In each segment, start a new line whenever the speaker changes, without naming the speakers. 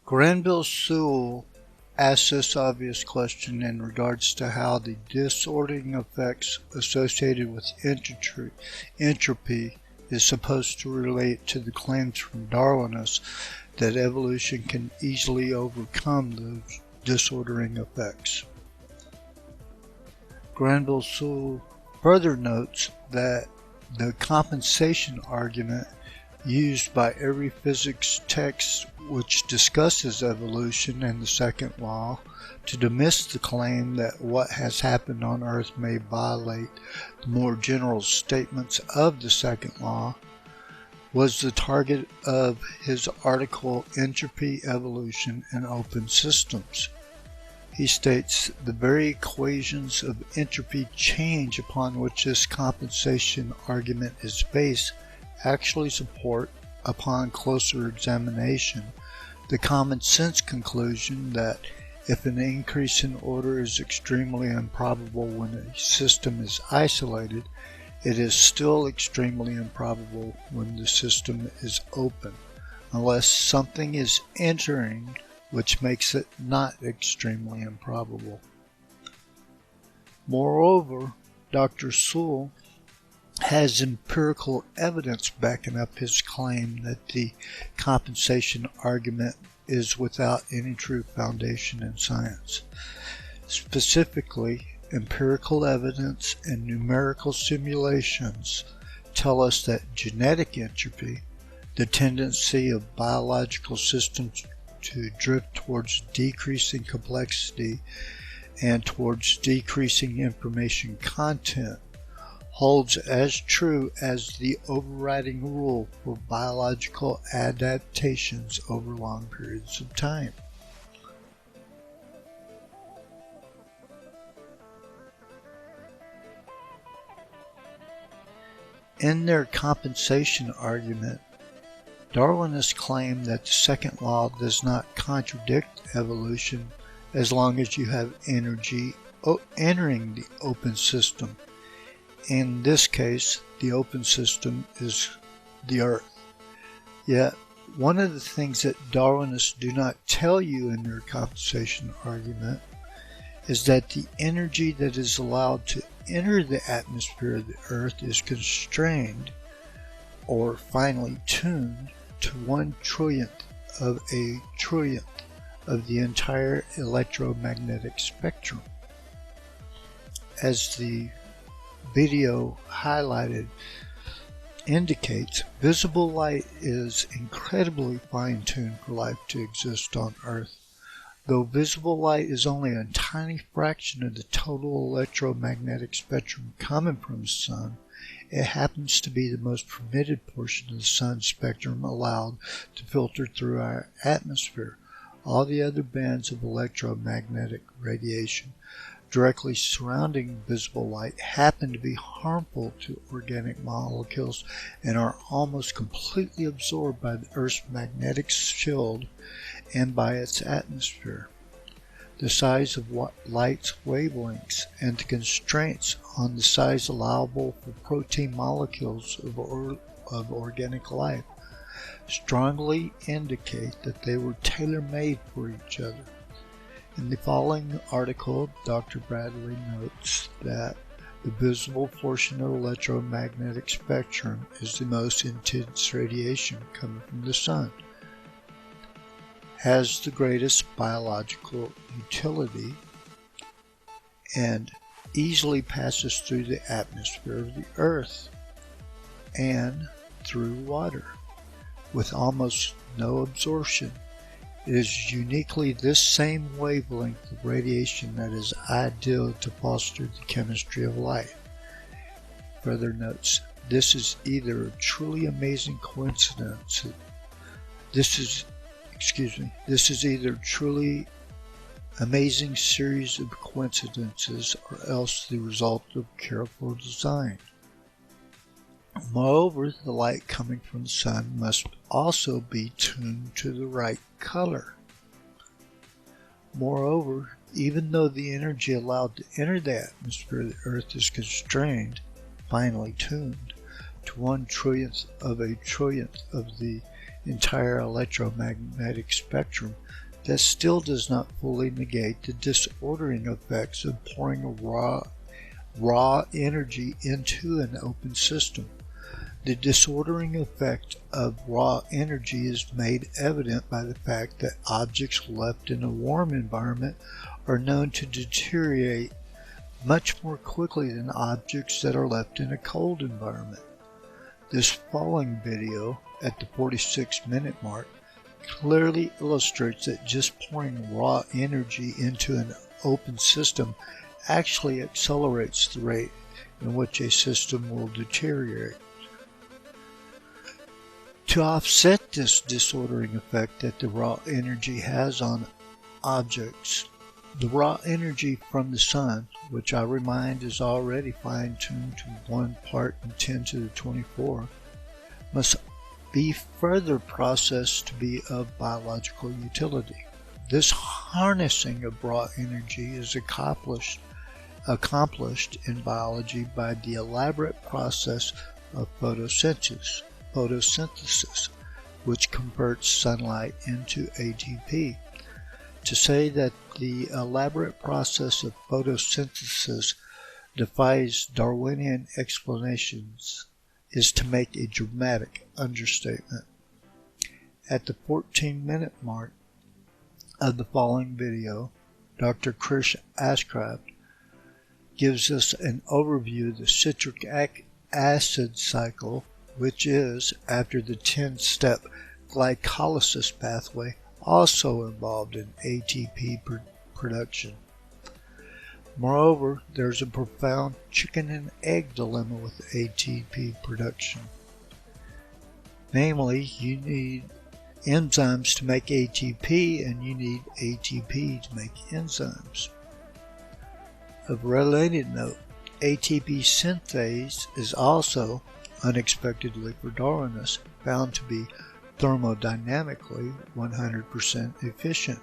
Granville-Sewell asks this obvious question in regards to how the disordering effects associated with entropy is supposed to relate to the claims from Darwinists that evolution can easily overcome those disordering effects. Granville-Sewell further notes that the compensation argument used by every physics text which discusses evolution and the second law to dismiss the claim that what has happened on Earth may violate the more general statements of the second law was the target of his article Entropy, Evolution, and Open Systems. He states the very equations of entropy change upon which this compensation argument is based actually support, upon closer examination, the common sense conclusion that if an increase in order is extremely improbable when a system is isolated, it is still extremely improbable when the system is open, unless something is entering which makes it not extremely improbable. Moreover, Dr. Sewell has empirical evidence backing up his claim that the compensation argument is without any true foundation in science. Specifically, empirical evidence and numerical simulations tell us that genetic entropy, the tendency of biological systems to drift towards decreasing complexity and towards decreasing information content, holds as true as the overriding rule for biological adaptations over long periods of time. In their compensation argument, Darwinists claim that the second law does not contradict evolution as long as you have energy entering the open system. In this case, the open system is the Earth. Yet, one of the things that Darwinists do not tell you in their compensation argument is that the energy that is allowed to enter the atmosphere of the Earth is constrained, or finely tuned, to 1/1,000,000th of a trillionth of the entire electromagnetic spectrum. As the video highlighted indicates, visible light is incredibly fine-tuned for life to exist on Earth. Though visible light is only a tiny fraction of the total electromagnetic spectrum coming from the Sun, it happens to be the most permitted portion of the Sun's spectrum allowed to filter through our atmosphere. All the other bands of electromagnetic radiation directly surrounding visible light happen to be harmful to organic molecules and are almost completely absorbed by the Earth's magnetic field and by its atmosphere. The size of light's wavelengths and the constraints on the size allowable for protein molecules of organic life strongly indicate that they were tailor-made for each other. In the following article, Dr. Bradley notes that the visible portion of the electromagnetic spectrum is the most intense radiation coming from the Sun, has the greatest biological utility, and easily passes through the atmosphere of the Earth and through water with almost no absorption. It is uniquely this same wavelength of radiation that is ideal to foster the chemistry of life. Further notes, this is either a truly amazing coincidence. This is either a truly amazing series of coincidences or else the result of careful design. Moreover, the light coming from the Sun must also be tuned to the right color. Moreover, even though the energy allowed to enter the atmosphere of the Earth is constrained, finely tuned, to 1/trillionth of a trillionth of the entire electromagnetic spectrum, that still does not fully negate the disordering effects of pouring raw energy into an open system. The disordering effect of raw energy is made evident by the fact that objects left in a warm environment are known to deteriorate much more quickly than objects that are left in a cold environment. This following video, at the 46-minute mark, clearly illustrates that just pouring raw energy into an open system actually accelerates the rate in which a system will deteriorate. To offset this disordering effect that the raw energy has on objects, the raw energy from the sun, which I remind is already fine-tuned to 1 part in 10 to the 24, must be further processed to be of biological utility. This harnessing of raw energy is accomplished in biology by the elaborate process of photosynthesis, which converts sunlight into ATP. To say that the elaborate process of photosynthesis defies Darwinian explanations is to make a dramatic understatement. At the 14-minute mark of the following video, Dr. Krish Ashcraft gives us an overview of the citric acid cycle, which is, after the 10-step glycolysis pathway, also involved in ATP production. Moreover, there's a profound chicken and egg dilemma with ATP production. Namely, you need enzymes to make ATP, and you need ATP to make enzymes. Of related note, ATP synthase is also, unexpectedly for Darwinists, found to be thermodynamically 100% efficient.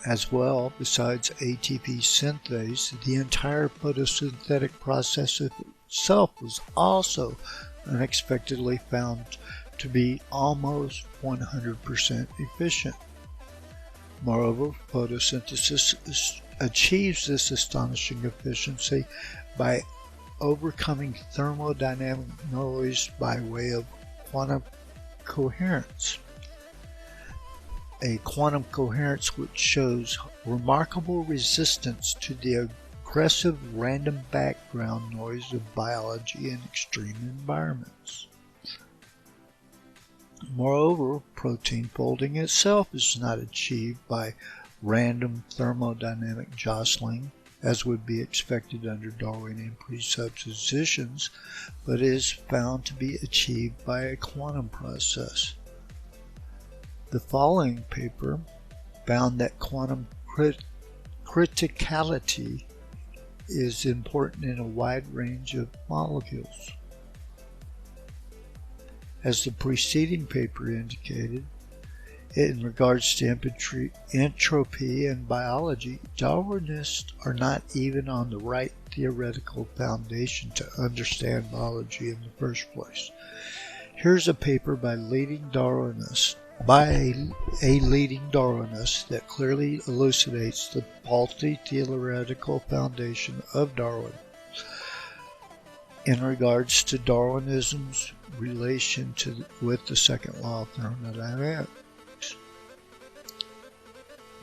As well, besides ATP synthase, the entire photosynthetic process itself was also unexpectedly found to be almost 100% efficient. Moreover, photosynthesis achieves this astonishing efficiency by overcoming thermodynamic noise by way of quantum coherence. A quantum coherence which shows remarkable resistance to the aggressive random background noise of biology in extreme environments. Moreover, protein folding itself is not achieved by random thermodynamic jostling, as would be expected under Darwinian presuppositions, but is found to be achieved by a quantum process. The following paper found that quantum criticality is important in a wide range of molecules. As the preceding paper indicated, in regards to entropy and biology, Darwinists are not even on the right theoretical foundation to understand biology in the first place. Here's a paper by a leading Darwinist that clearly elucidates the faulty theoretical foundation of Darwin in regards to Darwinism's relation with the second law of thermodynamics.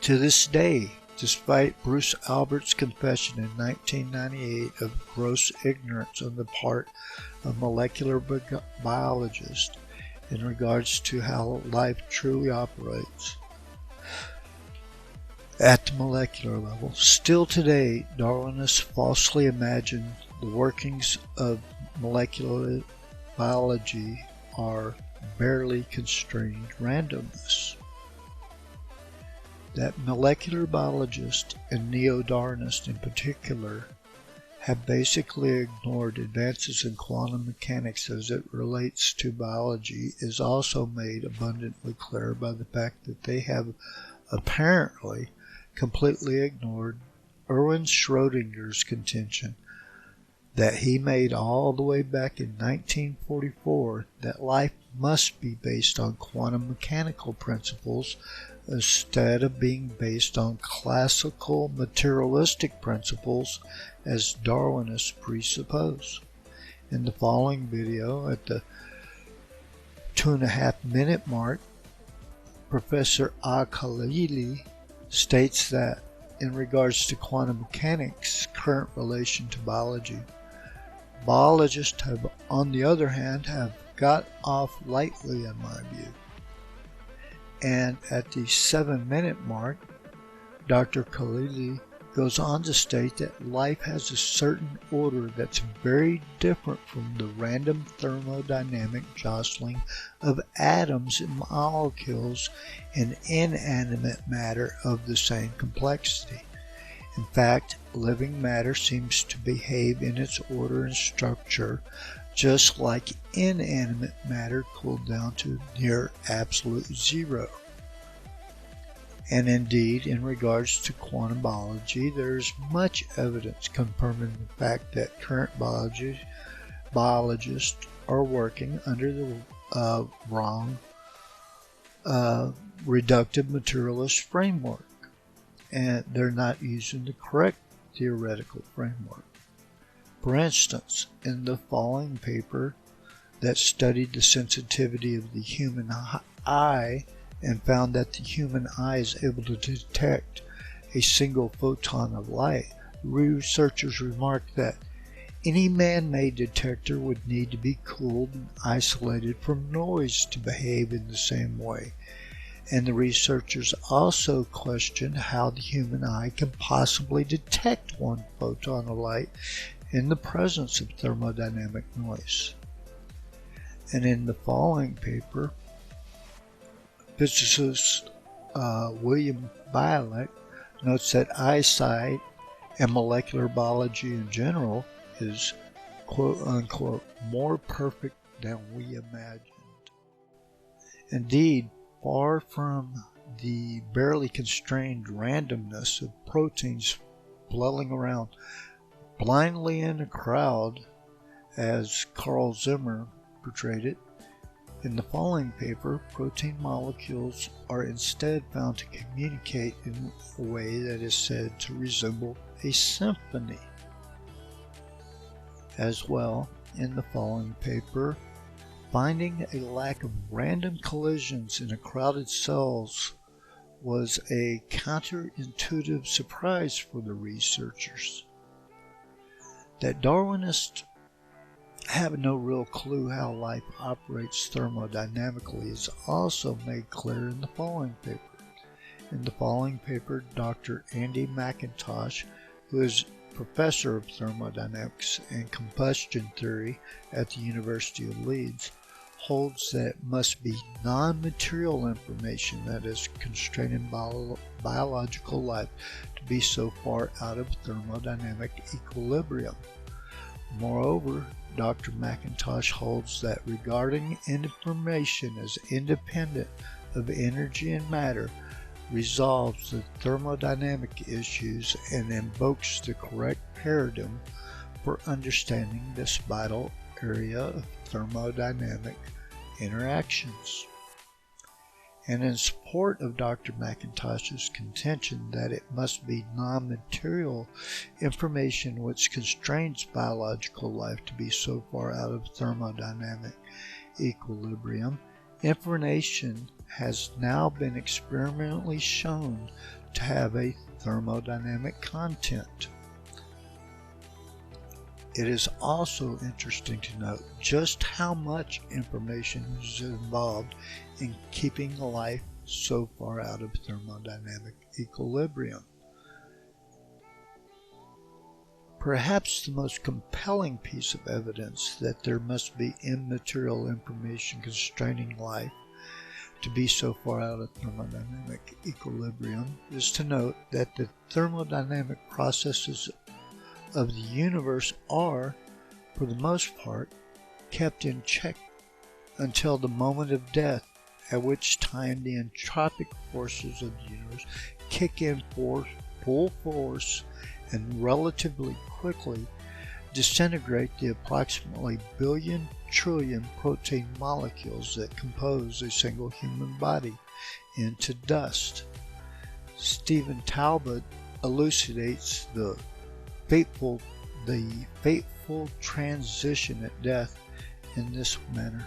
To this day, despite Bruce Albert's confession in 1998 of gross ignorance on the part of molecular biologists in regards to how life truly operates at the molecular level, still today Darwinists falsely imagine the workings of molecular biology are barely constrained randomness. That molecular biologists, and neo-Darwinists in particular, have basically ignored advances in quantum mechanics as it relates to biology is also made abundantly clear by the fact that they have apparently completely ignored Erwin Schrödinger's contention that he made all the way back in 1944, that life must be based on quantum mechanical principles instead of being based on classical materialistic principles as Darwinists presuppose. In the following video, at the 2.5-minute mark, Professor Al-Khalili states that in regards to quantum mechanics' current relation to biology, biologists have, on the other hand, have got off lightly in my view. And at the 7-minute mark, Dr. Khalili goes on to state that life has a certain order that's very different from the random thermodynamic jostling of atoms and molecules in inanimate matter of the same complexity. In fact, living matter seems to behave in its order and structure just like inanimate matter cooled down to near absolute zero. And indeed, in regards to quantum biology, there is much evidence confirming the fact that current biologists are working under the wrong reductive materialist framework, and they're not using the correct theoretical framework. For instance, in the following paper that studied the sensitivity of the human eye and found that the human eye is able to detect a single photon of light, researchers remarked that any man-made detector would need to be cooled and isolated from noise to behave in the same way. And the researchers also questioned how the human eye can possibly detect one photon of light in the presence of thermodynamic noise. And in the following paper, physicist William Bialek notes that eyesight and molecular biology in general is quote-unquote more perfect than we imagined. Indeed, far from the barely constrained randomness of proteins flailing around blindly in a crowd, as Carl Zimmer portrayed it, in the following paper, protein molecules are instead found to communicate in a way that is said to resemble a symphony. As well, in the following paper, finding a lack of random collisions in a crowded cells was a counterintuitive surprise for the researchers. That Darwinists have no real clue how life operates thermodynamically is also made clear in the following paper. In the following paper, Dr. Andy McIntosh, who is professor of thermodynamics and combustion theory at the University of Leeds, holds that it must be non-material information that is constraining biological life to be so far out of thermodynamic equilibrium. Moreover, Dr. McIntosh holds that regarding information as independent of energy and matter resolves the thermodynamic issues and invokes the correct paradigm for understanding this vital area of thermodynamic interactions. And in support of Dr. McIntosh's contention that it must be non-material information which constrains biological life to be so far out of thermodynamic equilibrium, information has now been experimentally shown to have a thermodynamic content. It is also interesting to note just how much information is involved in keeping life so far out of thermodynamic equilibrium. Perhaps the most compelling piece of evidence that there must be immaterial information constraining life to be so far out of thermodynamic equilibrium is to note that the thermodynamic processes of the universe are, for the most part, kept in check until the moment of death, at which time the entropic forces of the universe kick in full force and relatively quickly, disintegrate the approximately billion trillion protein molecules that compose a single human body into dust. Stephen Talbot elucidates the fateful transition at death in this manner.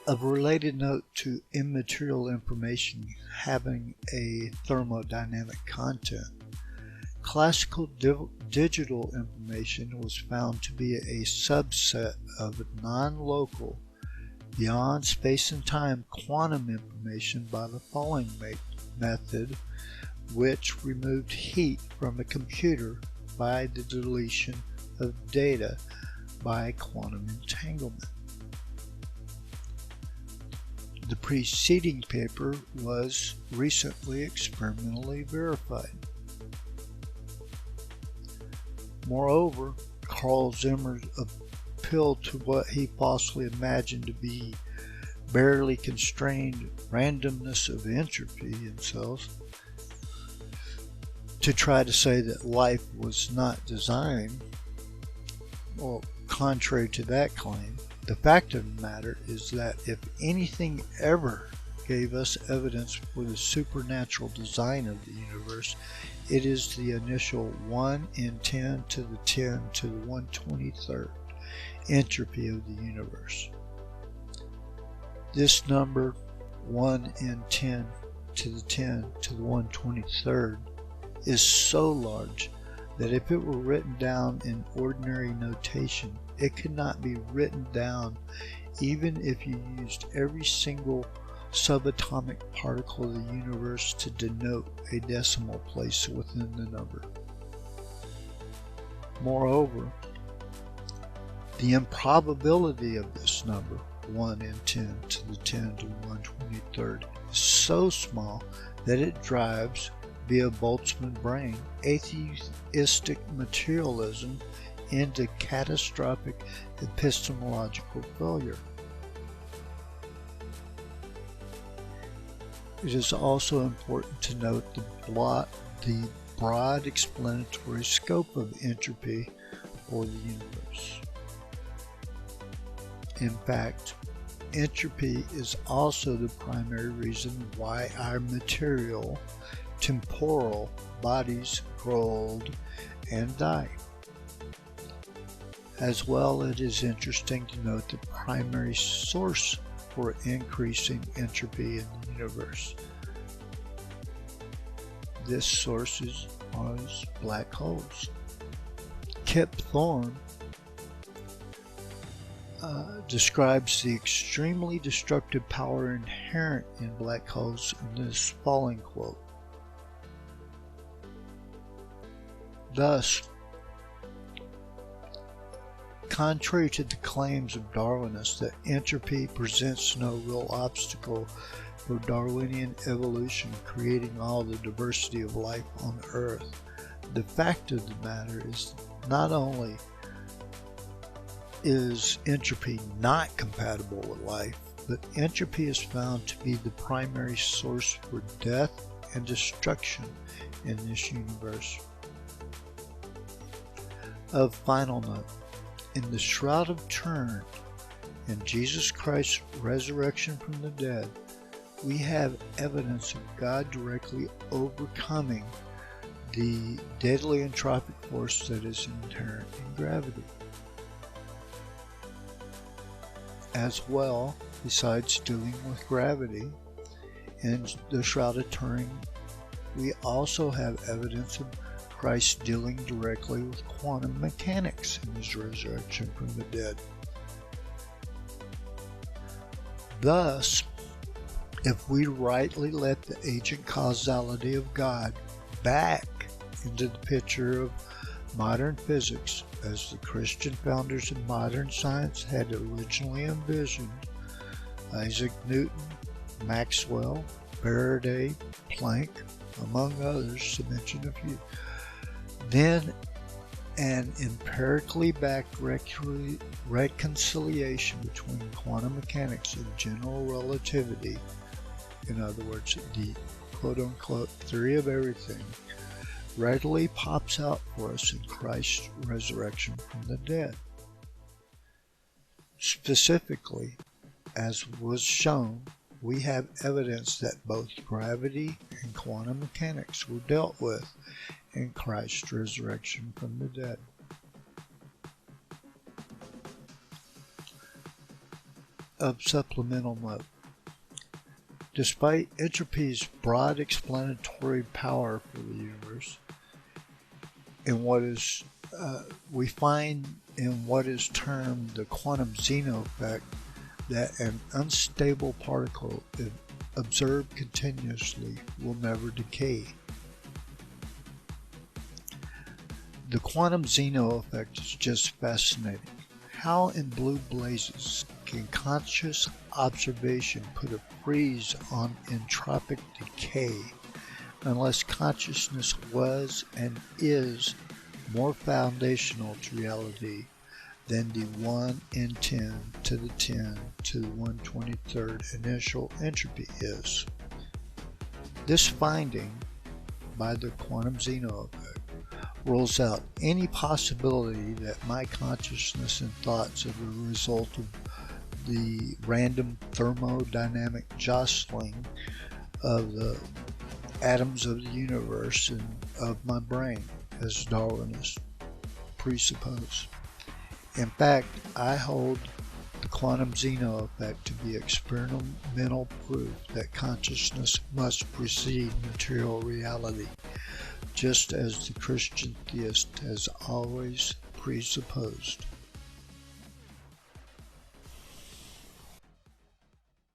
Of related note to immaterial information having a thermodynamic content, classical digital information was found to be a subset of non-local, beyond space and time quantum information by the following method, which removed heat from a computer by the deletion of data by quantum entanglement. The preceding paper was recently experimentally verified. Moreover, Carl Zimmer's appeal to what he falsely imagined to be barely constrained randomness of entropy in cells to try to say that life was not designed, well, contrary to that claim, the fact of the matter is that if anything ever gave us evidence for the supernatural design of the universe, it is the initial 1 in 10 to the 10 to the 123rd entropy of the universe. This number, 1 in 10 to the 10 to the 123rd, is so large that if it were written down in ordinary notation, it could not be written down even if you used every single subatomic particle of the universe to denote a decimal place within the number. Moreover, the improbability of this number, 1 in 10 to the 10 to the 123rd, is so small that it drives, via Boltzmann brain, atheistic materialism into catastrophic epistemological failure. It is also important to note the broad explanatory scope of entropy for the universe. In fact, entropy is also the primary reason why our material, temporal bodies grow old and die. As well, it is interesting to note the primary source for increasing entropy in the universe. This source is black holes. Kip Thorne describes the extremely destructive power inherent in black holes in this following quote. Thus, contrary to the claims of Darwinists that entropy presents no real obstacle for Darwinian evolution creating all the diversity of life on Earth, the fact of the matter is not only is entropy not compatible with life, but entropy is found to be the primary source for death and destruction in this universe. Of final note, in the Shroud of Turin and Jesus Christ's resurrection from the dead, we have evidence of God directly overcoming the deadly entropic force that is inherent in gravity. As well, besides dealing with gravity, in the Shroud of Turin, we also have evidence of Christ dealing directly with quantum mechanics in his resurrection from the dead. Thus, if we rightly let the agent causality of God back into the picture of modern physics, as the Christian founders of modern science had originally envisioned, Isaac Newton, Maxwell, Faraday, Planck, among others, to mention a few, then an empirically backed reconciliation between quantum mechanics and general relativity, in other words, the quote-unquote theory of everything, readily pops out for us in Christ's resurrection from the dead. Specifically, as was shown, we have evidence that both gravity and quantum mechanics were dealt with in Christ's resurrection from the dead. Of supplemental note. Despite entropy's broad explanatory power for the universe, we find in what is termed the quantum Zeno effect that an unstable particle, if observed continuously, will never decay. The quantum Zeno effect is just fascinating. How in blue blazes can conscious observation put a freeze on entropic decay unless consciousness was and is more foundational to reality than the 1 in 10 to the 10 to the 123rd initial entropy is? This finding by the quantum Zeno effect rules out any possibility that my consciousness and thoughts are the result of the random thermodynamic jostling of the atoms of the universe and of my brain, as Darwinists presuppose. In fact, I hold the quantum Zeno effect to be experimental proof that consciousness must precede material reality, just as the Christian theist has always presupposed.